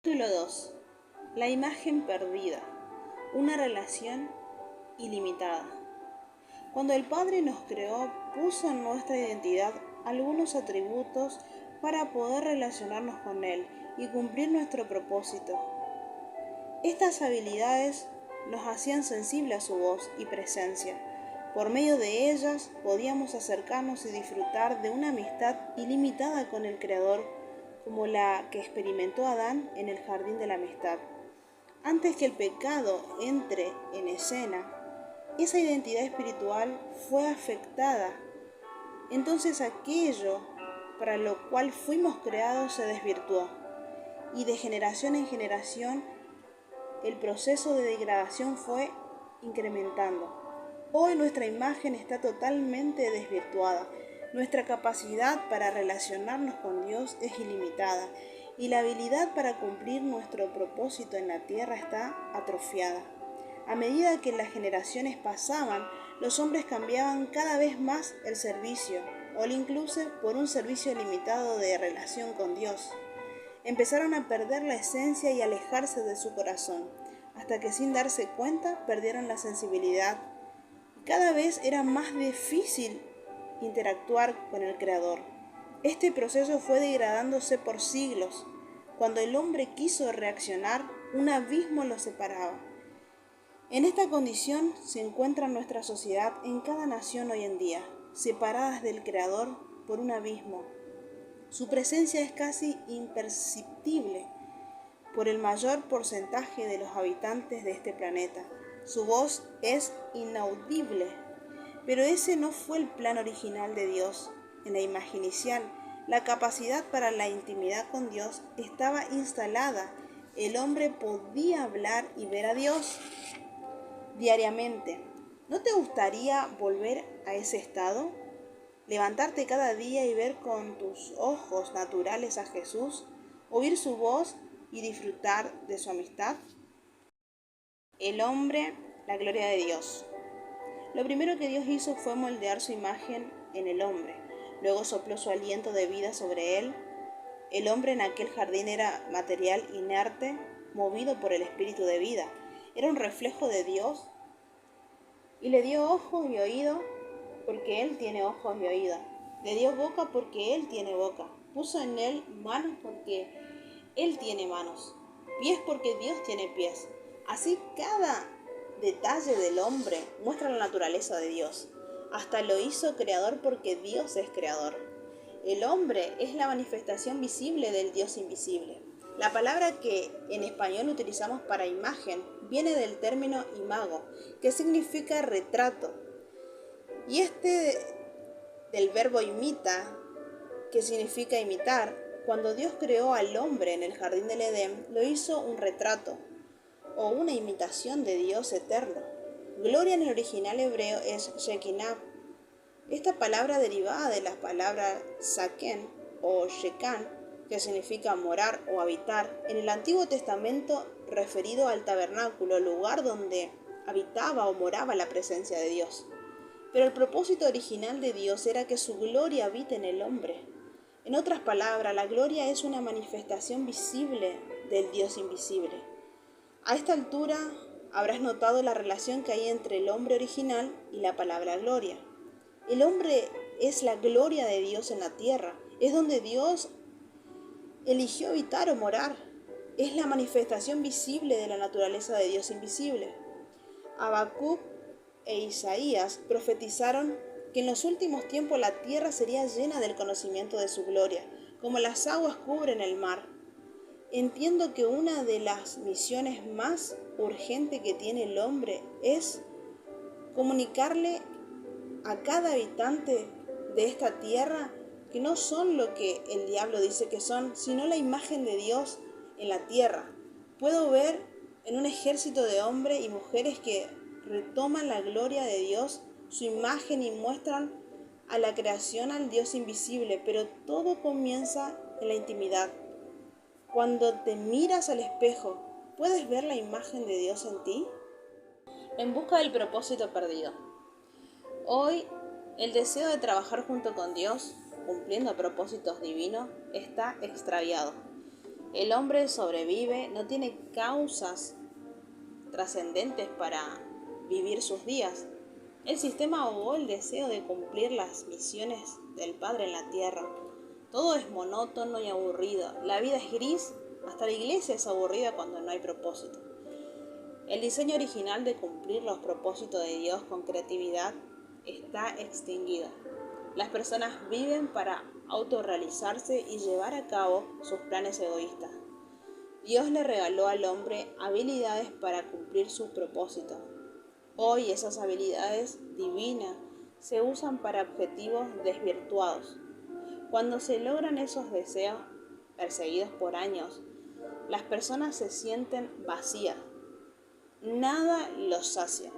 Capítulo 2. La imagen perdida. Una relación ilimitada. Cuando el Padre nos creó, puso en nuestra identidad algunos atributos para poder relacionarnos con Él y cumplir nuestro propósito. Estas habilidades nos hacían sensibles a su voz y presencia. Por medio de ellas podíamos acercarnos y disfrutar de una amistad ilimitada con el Creador, como la que experimentó Adán en el jardín de la amistad. Antes que el pecado entre en escena, esa identidad espiritual fue afectada. Entonces aquello para lo cual fuimos creados se desvirtuó, y de generación en generación el proceso de degradación fue incrementando. Hoy nuestra imagen está totalmente desvirtuada. Nuestra capacidad para relacionarnos con Dios es ilimitada y la habilidad para cumplir nuestro propósito en la tierra está atrofiada. A medida que las generaciones pasaban, los hombres cambiaban cada vez más el servicio, all inclusive, por un servicio limitado de relación con Dios. Empezaron a perder la esencia y alejarse de su corazón, hasta que sin darse cuenta perdieron la sensibilidad. Cada vez era más difícil interactuar con el Creador. Este proceso fue degradándose por siglos. Cuando el hombre quiso reaccionar, un abismo los separaba. En esta condición se encuentra nuestra sociedad en cada nación hoy en día, separadas del Creador por un abismo. Su presencia es casi imperceptible por el mayor porcentaje de los habitantes de este planeta. Su voz es inaudible, pero ese no fue el plan original de Dios. En la imagen inicial, la capacidad para la intimidad con Dios estaba instalada. El hombre podía hablar y ver a Dios diariamente. ¿No te gustaría volver a ese estado? Levantarte cada día y ver con tus ojos naturales a Jesús, oír su voz y disfrutar de su amistad. El hombre, la gloria de Dios. Lo primero que Dios hizo fue moldear su imagen en el hombre. Luego sopló su aliento de vida sobre él. El hombre en aquel jardín era material inerte, movido por el espíritu de vida. Era un reflejo de Dios y le dio ojos y oídos porque Él tiene ojos y oídos. Le dio boca porque Él tiene boca. Puso en Él manos porque Él tiene manos. Pies porque Dios tiene pies. Así cada detalle del hombre muestra la naturaleza de Dios. Hasta lo hizo creador porque Dios es creador. El hombre es la manifestación visible del Dios invisible. La palabra que en español utilizamos para imagen viene del término imago, que significa retrato. Y del verbo imita, que significa imitar. Cuando Dios creó al hombre en el jardín del Edén, lo hizo un retrato o una imitación de Dios eterno. Gloria en el original hebreo es Shekinah. Esta palabra derivada de la palabra Saken o Shekan, que significa morar o habitar, en el Antiguo Testamento referido al tabernáculo, lugar donde habitaba o moraba la presencia de Dios. Pero el propósito original de Dios era que su gloria habite en el hombre. En otras palabras, la gloria es una manifestación visible del Dios invisible. A esta altura habrás notado la relación que hay entre el hombre original y la palabra gloria. El hombre es la gloria de Dios en la tierra, es donde Dios eligió habitar o morar. Es la manifestación visible de la naturaleza de Dios invisible. Habacuc e Isaías profetizaron que en los últimos tiempos la tierra sería llena del conocimiento de su gloria, como las aguas cubren el mar. Entiendo que una de las misiones más urgentes que tiene el hombre es comunicarle a cada habitante de esta tierra que no son lo que el diablo dice que son, sino la imagen de Dios en la tierra. Puedo ver en un ejército de hombres y mujeres que retoman la gloria de Dios, su imagen, y muestran a la creación al Dios invisible, pero todo comienza en la intimidad. Cuando te miras al espejo, ¿puedes ver la imagen de Dios en ti? En busca del propósito perdido. Hoy, el deseo de trabajar junto con Dios, cumpliendo propósitos divinos, está extraviado. El hombre sobrevive, no tiene causas trascendentes para vivir sus días. El sistema ahogó el deseo de cumplir las misiones del Padre en la tierra. Todo es monótono y aburrido. La vida es gris, hasta la iglesia es aburrida cuando no hay propósito. El diseño original de cumplir los propósitos de Dios con creatividad está extinguido. Las personas viven para autorrealizarse y llevar a cabo sus planes egoístas. Dios le regaló al hombre habilidades para cumplir sus propósitos. Hoy esas habilidades divinas se usan para objetivos desvirtuados. Cuando se logran esos deseos perseguidos por años, las personas se sienten vacías. Nada los sacia.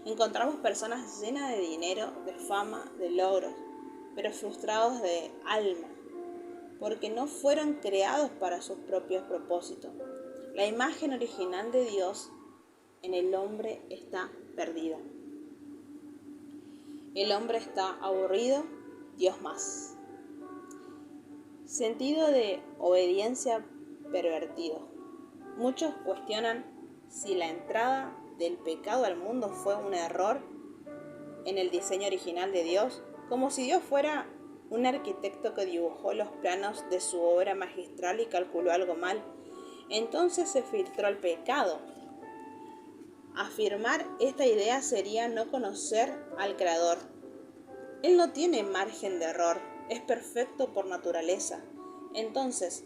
Encontramos personas llenas de dinero, de fama, de logros, pero frustrados de alma, porque no fueron creados para sus propios propósitos. La imagen original de Dios en el hombre está perdida. El hombre está aburrido, Dios más. Sentido de obediencia pervertido. Muchos cuestionan si la entrada del pecado al mundo fue un error en el diseño original de Dios, como si Dios fuera un arquitecto que dibujó los planos de su obra magistral y calculó algo mal. Entonces se filtró el pecado. Afirmar esta idea sería no conocer al Creador. Él no tiene margen de error, es perfecto por naturaleza. Entonces,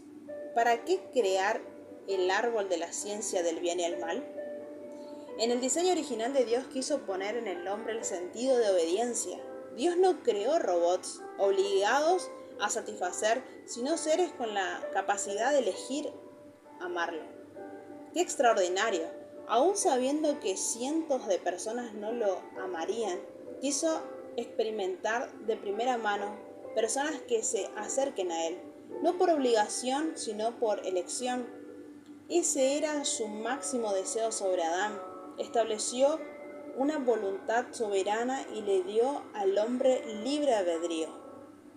¿para qué crear el árbol de la ciencia del bien y el mal? En el diseño original de Dios quiso poner en el hombre el sentido de obediencia. Dios no creó robots obligados a satisfacer, sino seres con la capacidad de elegir amarlo. ¡Qué extraordinario! Aún sabiendo que cientos de personas no lo amarían, quiso experimentar de primera mano personas que se acerquen a Él, no por obligación, sino por elección. Ese era su máximo deseo sobre Adán. Estableció una voluntad soberana y le dio al hombre libre albedrío.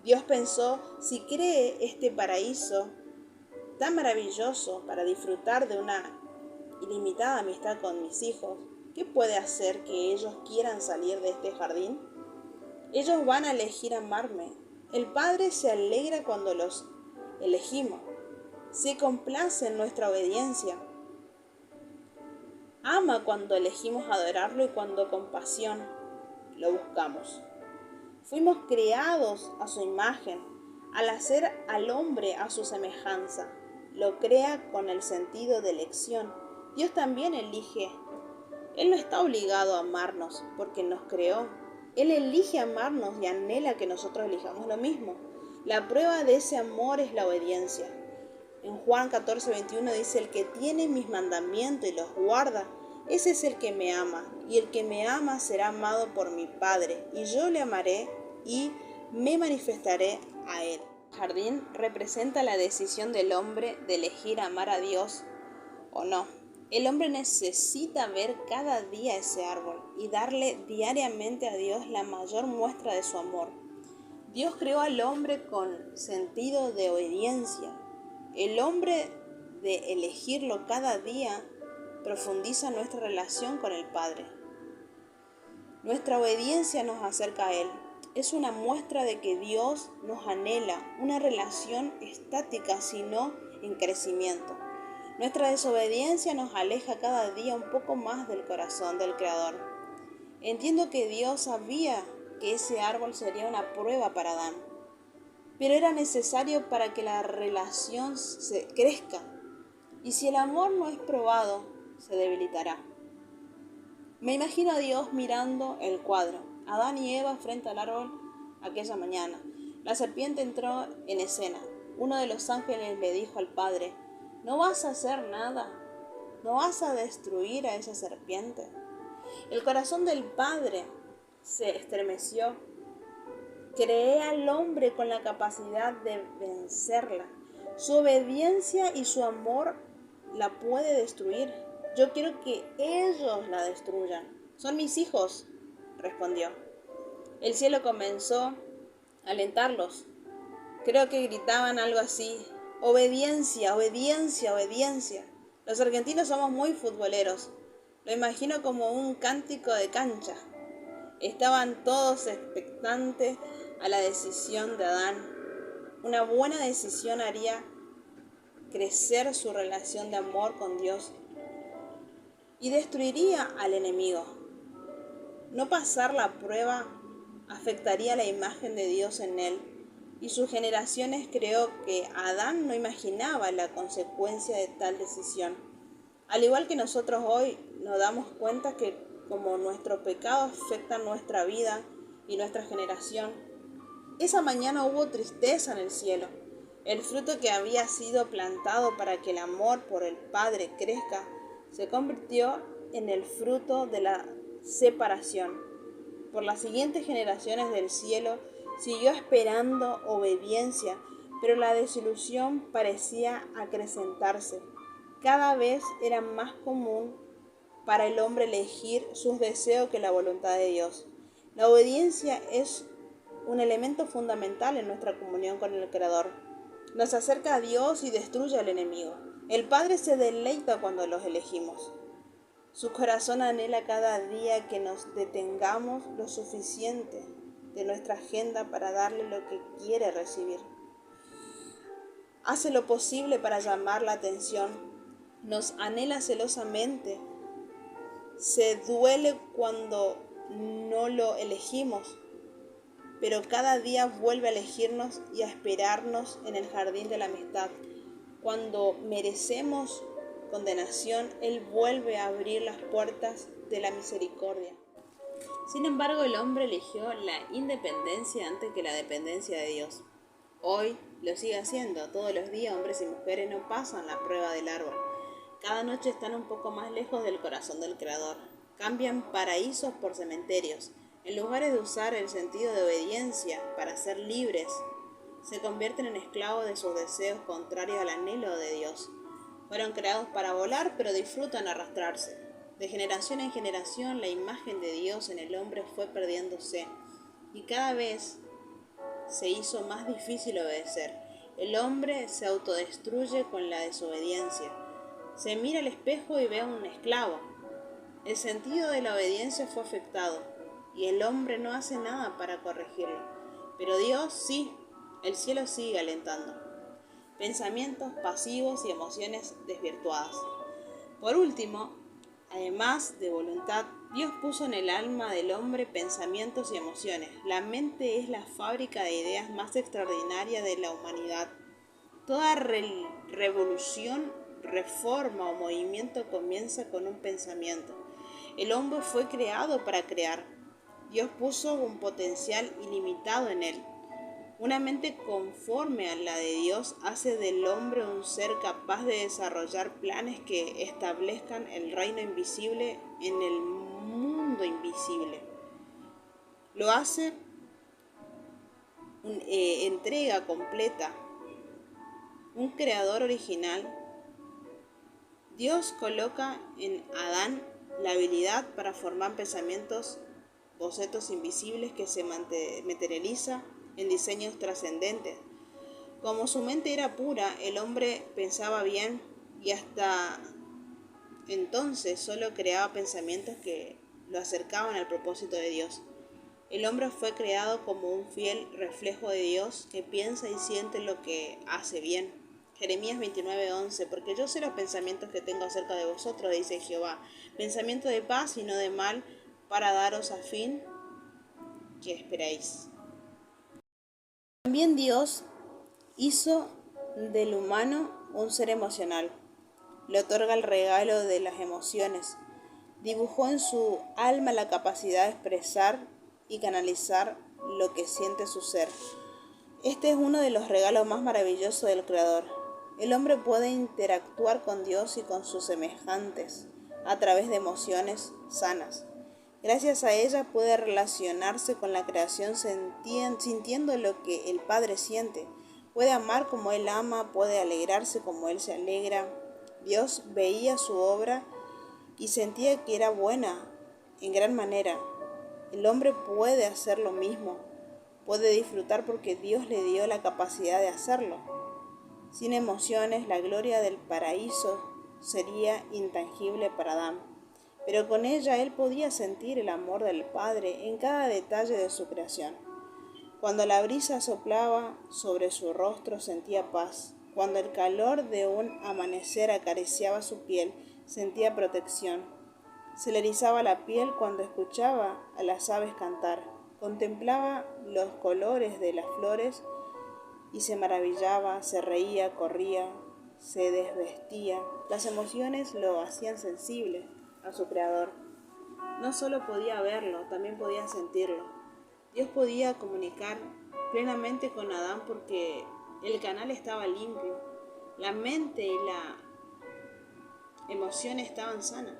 Dios pensó, si cree este paraíso tan maravilloso para disfrutar de una ilimitada amistad con mis hijos, ¿qué puede hacer que ellos quieran salir de este jardín? Ellos van a elegir amarme. El Padre se alegra cuando los elegimos. Se complace en nuestra obediencia. Ama cuando elegimos adorarlo y cuando con pasión lo buscamos. Fuimos creados a su imagen. Al hacer al hombre a su semejanza, lo crea con el sentido de elección. Dios también elige. Él no está obligado a amarnos porque nos creó. Él elige amarnos y anhela que nosotros elijamos lo mismo. La prueba de ese amor es la obediencia. En Juan 14:21 dice, el que tiene mis mandamientos y los guarda, ese es el que me ama. Y el que me ama será amado por mi Padre. Y yo le amaré y me manifestaré a él. El jardín representa la decisión del hombre de elegir amar a Dios o no. El hombre necesita ver cada día ese árbol y darle diariamente a Dios la mayor muestra de su amor. Dios creó al hombre con sentido de obediencia. El hombre de elegirlo cada día profundiza nuestra relación con el Padre. Nuestra obediencia nos acerca a Él. Es una muestra de que Dios nos anhela, una relación estática, sino en crecimiento. Nuestra desobediencia nos aleja cada día un poco más del corazón del Creador. Entiendo que Dios sabía que ese árbol sería una prueba para Adán, pero era necesario para que la relación se crezca. Y si el amor no es probado, se debilitará. Me imagino a Dios mirando el cuadro, Adán y Eva frente al árbol aquella mañana. La serpiente entró en escena. Uno de los ángeles le dijo al Padre, ¿no vas a hacer nada? ¿No vas a destruir a esa serpiente? El corazón del Padre se estremeció. Creé al hombre con la capacidad de vencerla. Su obediencia y su amor la puede destruir. Yo quiero que ellos la destruyan. Son mis hijos, respondió. El cielo comenzó a alentarlos. Creo que gritaban algo así. Obediencia, obediencia, obediencia. Los argentinos somos muy futboleros. Lo imagino como un cántico de cancha. Estaban todos expectantes a la decisión de Adán. Una buena decisión haría crecer su relación de amor con Dios y destruiría al enemigo. No pasar la prueba afectaría la imagen de Dios en él y sus generaciones. Creo que Adán no imaginaba la consecuencia de tal decisión. Al igual que nosotros hoy nos damos cuenta que como nuestro pecado afecta nuestra vida y nuestra generación, esa mañana hubo tristeza en el cielo. El fruto que había sido plantado para que el amor por el Padre crezca se convirtió en el fruto de la separación. Por las siguientes generaciones del cielo siguió esperando obediencia, pero la desilusión parecía acrecentarse. Cada vez era más común para el hombre elegir sus deseos que la voluntad de Dios. La obediencia es un elemento fundamental en nuestra comunión con el Creador. Nos acerca a Dios y destruye al enemigo. El Padre se deleita cuando los elegimos. Su corazón anhela cada día que nos detengamos lo suficiente de nuestra agenda para darle lo que quiere recibir. Hace lo posible para llamar la atención. Nos anhela celosamente. Se duele cuando no lo elegimos, pero cada día vuelve a elegirnos y a esperarnos en el jardín de la amistad. Cuando merecemos condenación, Él vuelve a abrir las puertas de la misericordia. Sin embargo, el hombre eligió la independencia antes que la dependencia de Dios. Hoy lo sigue haciendo. Todos los días hombres y mujeres no pasan la prueba del árbol. Cada noche están un poco más lejos del corazón del Creador. Cambian paraísos por cementerios. En lugar de usar el sentido de obediencia para ser libres, se convierten en esclavos de sus deseos contrarios al anhelo de Dios. Fueron creados para volar, pero disfrutan arrastrarse. De generación en generación, la imagen de Dios en el hombre fue perdiéndose, y cada vez se hizo más difícil obedecer. El hombre se autodestruye con la desobediencia. Se mira al espejo y ve a un esclavo. El sentido de la obediencia fue afectado, y el hombre no hace nada para corregirlo. Pero Dios sí, el cielo sigue alentando. Pensamientos pasivos y emociones desvirtuadas. Por último, además de voluntad, Dios puso en el alma del hombre pensamientos y emociones. La mente es la fábrica de ideas más extraordinaria de la humanidad. Toda revolución, reforma o movimiento comienza con un pensamiento. El hombre fue creado para crear. Dios puso un potencial ilimitado en él. Una mente conforme a la de Dios hace del hombre un ser capaz de desarrollar planes que establezcan el reino invisible en el mundo invisible. Lo hace entrega completa, un creador original. Dios coloca en Adán la habilidad para formar pensamientos, bocetos invisibles que se materializa en diseños trascendentes. Como su mente era pura, el hombre pensaba bien y hasta entonces solo creaba pensamientos que lo acercaban al propósito de Dios. El hombre fue creado como un fiel reflejo de Dios que piensa y siente lo que hace bien. Jeremías 29:11, porque yo sé los pensamientos que tengo acerca de vosotros, dice Jehová, pensamiento de paz y no de mal, para daros a fin que esperéis. También Dios hizo del humano un ser emocional. Le otorga el regalo de las emociones. Dibujó en su alma la capacidad de expresar y canalizar lo que siente su ser. Este es uno de los regalos más maravillosos del Creador. El hombre puede interactuar con Dios y con sus semejantes a través de emociones sanas. Gracias a ellas puede relacionarse con la creación sintiendo lo que el Padre siente. Puede amar como Él ama, puede alegrarse como Él se alegra. Dios veía su obra y sentía que era buena en gran manera. El hombre puede hacer lo mismo, puede disfrutar porque Dios le dio la capacidad de hacerlo. Sin emociones, la gloria del paraíso sería intangible para Adán, pero con ella él podía sentir el amor del Padre en cada detalle de su creación. Cuando la brisa soplaba sobre su rostro sentía paz. Cuando el calor de un amanecer acariciaba su piel, sentía protección. Se le erizaba la piel cuando escuchaba a las aves cantar. Contemplaba los colores de las flores y se maravillaba, se reía, corría, se desvestía. Las emociones lo hacían sensible a su creador. No solo podía verlo, también podía sentirlo. Dios podía comunicar plenamente con Adán porque el canal estaba limpio. La mente y la emoción estaban sanas.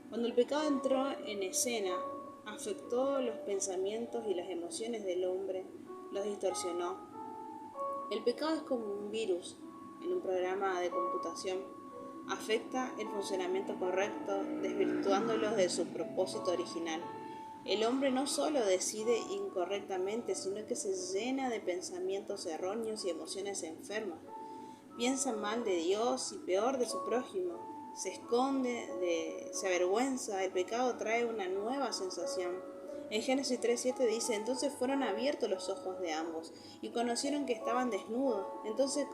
Cuando el pecado entró en escena, afectó los pensamientos y las emociones del hombre, los distorsionó. El pecado es como un virus en un programa de computación. Afecta el funcionamiento correcto, desvirtuándolos de su propósito original. El hombre no solo decide incorrectamente, sino que se llena de pensamientos erróneos y emociones enfermas. Piensa mal de Dios y peor de su prójimo. Se esconde, se avergüenza. El pecado trae una nueva sensación. En Génesis 3:7 dice: entonces fueron abiertos los ojos de ambos y conocieron que estaban desnudos. Entonces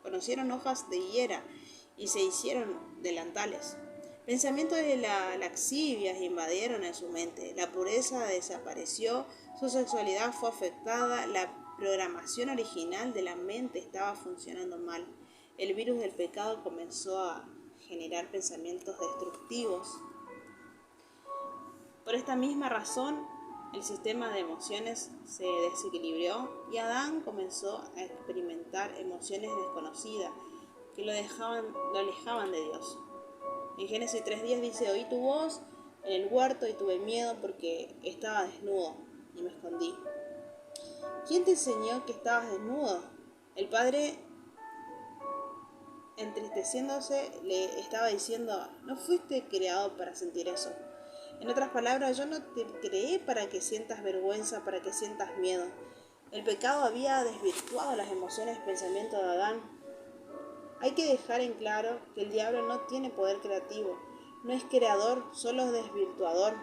conocieron hojas de higuera y se hicieron delantales. Pensamientos de laxivias invadieron en su mente. La pureza desapareció, su sexualidad fue afectada, la programación original de la mente estaba funcionando mal. El virus del pecado comenzó a generar pensamientos destructivos. Por esta misma razón, el sistema de emociones se desequilibró y Adán comenzó a experimentar emociones desconocidas que lo alejaban de Dios. En Génesis 3:10 dice: oí tu voz en el huerto y tuve miedo porque estaba desnudo y me escondí. ¿Quién te enseñó que estabas desnudo? El padre, entristeciéndose, le estaba diciendo: no fuiste creado para sentir eso. En otras palabras, yo no te creé para que sientas vergüenza, para que sientas miedo. El pecado había desvirtuado las emociones y pensamientos de Adán. Hay que dejar en claro que el diablo no tiene poder creativo, no es creador, solo es desvirtuador.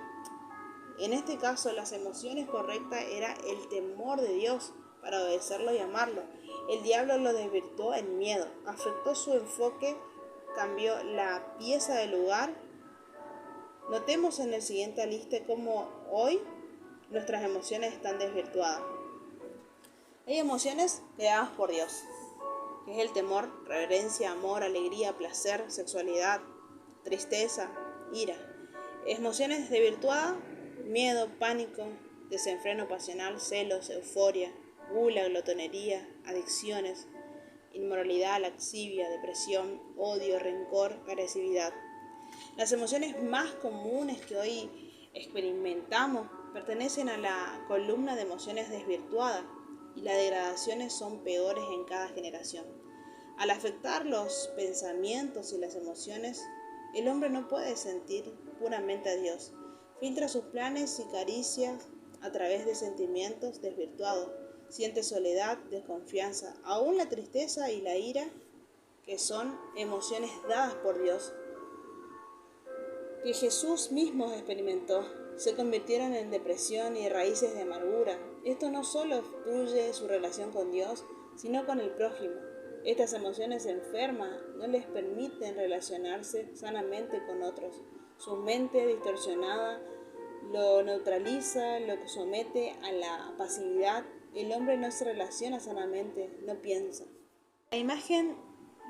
En este caso, las emociones correctas era el temor de Dios para obedecerlo y amarlo. El diablo lo desvirtuó en miedo, afectó su enfoque, cambió la pieza del lugar. Notemos en el siguiente lista cómo hoy nuestras emociones están desvirtuadas. Hay emociones creadas por Dios, que es el temor, reverencia, amor, alegría, placer, sexualidad, tristeza, ira. Emociones desvirtuadas: miedo, pánico, desenfreno pasional, celos, euforia, gula, glotonería, adicciones, inmoralidad, laxivia, depresión, odio, rencor, agresividad. Las emociones más comunes que hoy experimentamos pertenecen a la columna de emociones desvirtuadas y las degradaciones son peores en cada generación. Al afectar los pensamientos y las emociones, el hombre no puede sentir puramente a Dios. Filtra sus planes y caricias a través de sentimientos desvirtuados. Siente soledad, desconfianza, aún la tristeza y la ira, que son emociones dadas por Dios, que Jesús mismo experimentó, se convirtieron en depresión y raíces de amargura. Esto no solo obstruye su relación con Dios, sino con el prójimo. Estas emociones enfermas no les permiten relacionarse sanamente con otros. Su mente distorsionada lo neutraliza, lo somete a la pasividad. El hombre no se relaciona sanamente, no piensa. La imagen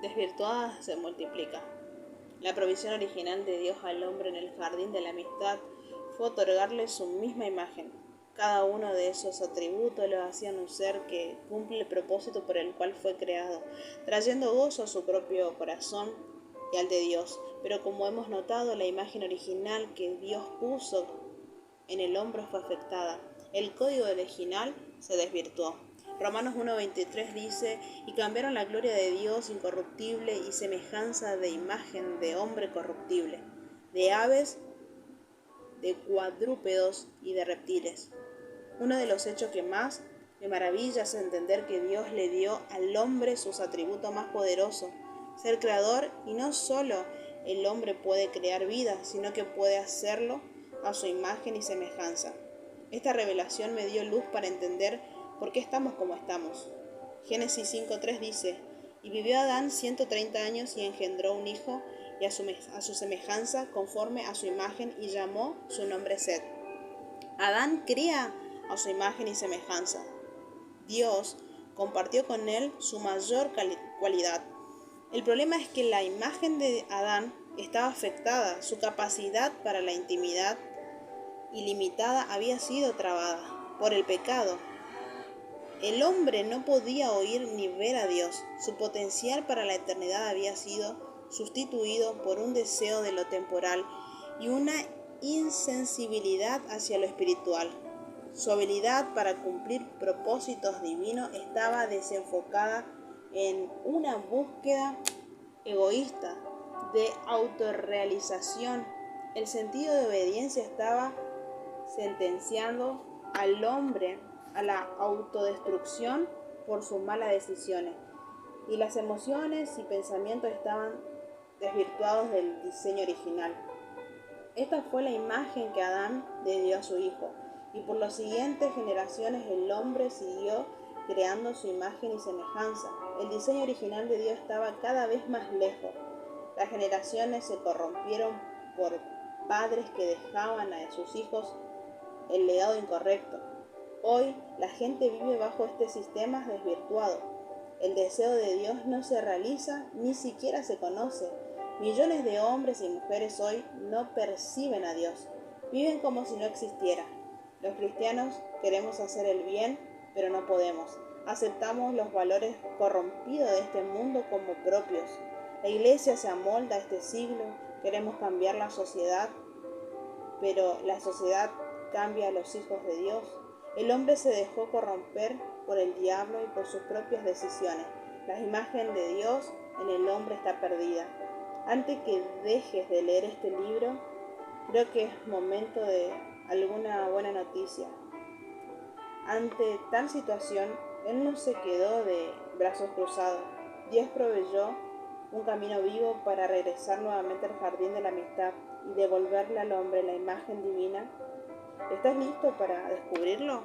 desvirtuada se multiplica. La provisión original de Dios al hombre en el jardín de la amistad fue otorgarle su misma imagen. Cada uno de esos atributos lo hacían un ser que cumple el propósito por el cual fue creado, trayendo gozo a su propio corazón y al de Dios. Pero como hemos notado, la imagen original que Dios puso en el hombre fue afectada. El código original se desvirtuó. Romanos 1:23 dice: y cambiaron la gloria de Dios incorruptible y semejanza de imagen de hombre corruptible, de aves, de cuadrúpedos y de reptiles. Uno de los hechos que más Me maravillas entender que Dios le dio al hombre sus atributos más poderosos, ser creador, y no solo el hombre puede crear vida, sino que puede hacerlo a su imagen y semejanza. Esta revelación me dio luz para entender por qué estamos como estamos. Génesis 5:3 dice: y vivió Adán 130 años y engendró un hijo, y a su semejanza, conforme a su imagen, y llamó su nombre Set. Adán crea a su imagen y semejanza. Dios compartió con él su mayor cualidad. El problema es que la imagen de Adán estaba afectada, su capacidad para la intimidad ilimitada había sido trabada por el pecado. El hombre no podía oír ni ver a Dios. Su potencial para la eternidad había sido sustituido por un deseo de lo temporal y una insensibilidad hacia lo espiritual. Su habilidad para cumplir propósitos divinos estaba desenfocada en una búsqueda egoísta de autorrealización. El sentido de obediencia estaba sentenciando al hombre a la autodestrucción por sus malas decisiones, y las emociones y pensamientos estaban desvirtuados del diseño original. Esta fue la imagen que Adán le dio a su hijo, y por las siguientes generaciones el hombre siguió creando su imagen y semejanza. El diseño original de Dios estaba cada vez más lejos. Las generaciones se corrompieron por padres que dejaban a sus hijos el legado incorrecto. Hoy la gente vive bajo este sistema desvirtuado. El deseo de Dios no se realiza, ni siquiera se conoce. Millones de hombres y mujeres hoy no perciben a Dios. Viven como si no existiera. Los cristianos queremos hacer el bien, pero no podemos. Aceptamos los valores corrompidos de este mundo como propios. La iglesia se amolda a este siglo. Queremos cambiar la sociedad, pero la sociedad cambia a los hijos de Dios. El hombre se dejó corromper por el diablo y por sus propias decisiones. La imagen de Dios en el hombre está perdida. Antes que dejes de leer este libro, creo que es momento de alguna buena noticia. Ante tal situación, él no se quedó de brazos cruzados. Dios proveyó un camino vivo para regresar nuevamente al jardín de la amistad y devolverle al hombre la imagen divina. ¿Estás listo para descubrirlo?